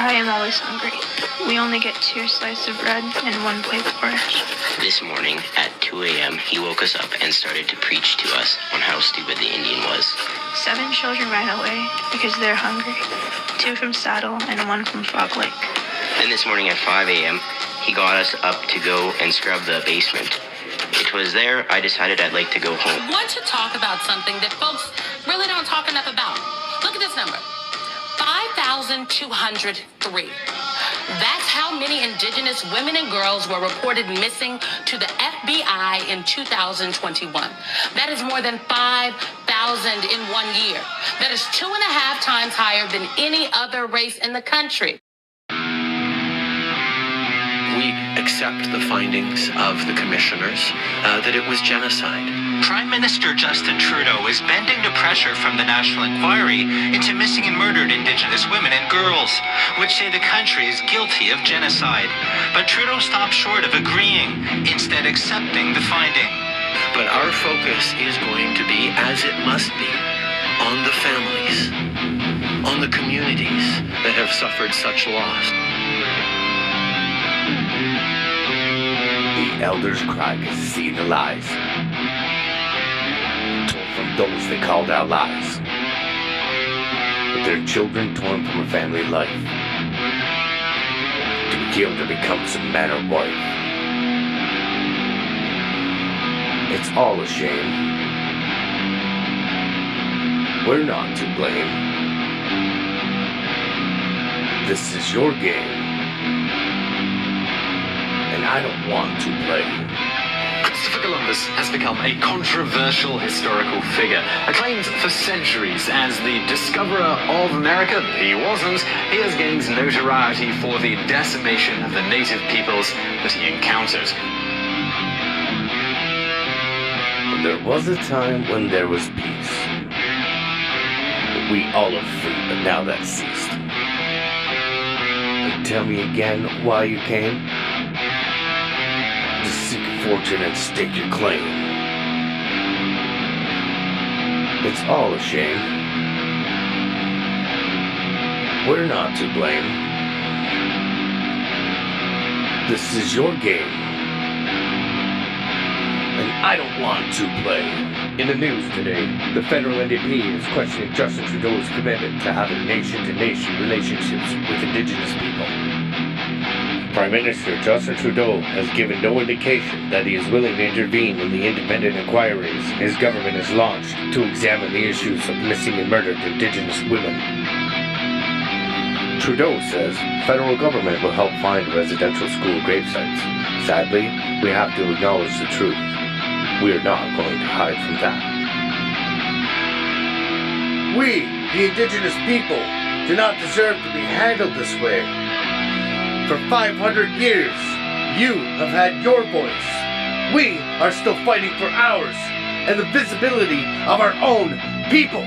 I am always hungry. We only get 2 slices of bread and 1 plate of porridge. This morning at 2 a.m., he woke us up and started to preach to us on how stupid the Indian was. 7 children ran away because they're hungry. 2 from Saddle and 1 from Frog Lake. Then this morning at 5 a.m., he got us up to go and scrub the basement. It was there I decided I'd like to go home. I want to talk about something that folks really don't talk enough about. Look at this number. 5,203. That's how many Indigenous women and girls were reported missing to the FBI in 2021. That is more than 5,000 in 1 year. That is 2.5 times higher than any other race in the country. We accept the findings of the commissioners that it was genocide. Prime Minister Justin Trudeau is bending to pressure from the National Inquiry into missing and murdered Indigenous women and girls, which say the country is guilty of genocide. But Trudeau stopped short of agreeing, instead accepting the finding. But our focus is going to be, as it must be, on the families, on the communities that have suffered such loss. The elders cried to see the lies told from those they called allies, with their children torn from a family life, to be killed or become some man or wife. It's all a shame. We're not to blame. This is your game, and I don't want to play. Christopher Columbus has become a controversial historical figure, acclaimed for centuries as the discoverer of America. He wasn't. He has gained notoriety for the decimation of the native peoples that he encountered. There was a time when there was peace. We all are free, but now that's ceased. But tell me again why you came. To seek a fortune and stake your claim. It's all a shame. We're not to blame. This is your game, and I don't want to play. In the news today, the federal NDP is questioning Justin Trudeau's commitment to having nation-to-nation relationships with Indigenous people. Prime Minister Justin Trudeau has given no indication that he is willing to intervene in the independent inquiries his government has launched to examine the issues of missing and murdered Indigenous women. Trudeau says federal government will help find residential school gravesites. Sadly, we have to acknowledge the truth. We are not going to hide from that. We, the Indigenous people, do not deserve to be handled this way. For 500 years, you have had your voice. We are still fighting for ours and the visibility of our own people.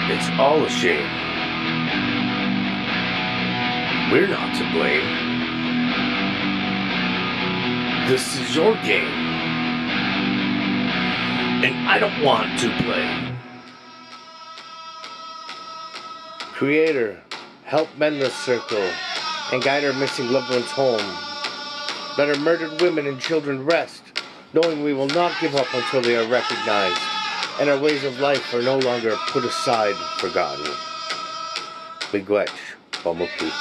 It's all a shame. We're not to blame. This is your game, and I don't want to play. Creator, help mend this circle and guide our missing loved ones home. Let our murdered women and children rest, knowing we will not give up until they are recognized and our ways of life are no longer put aside, forgotten. Miigwech, Pamukkig.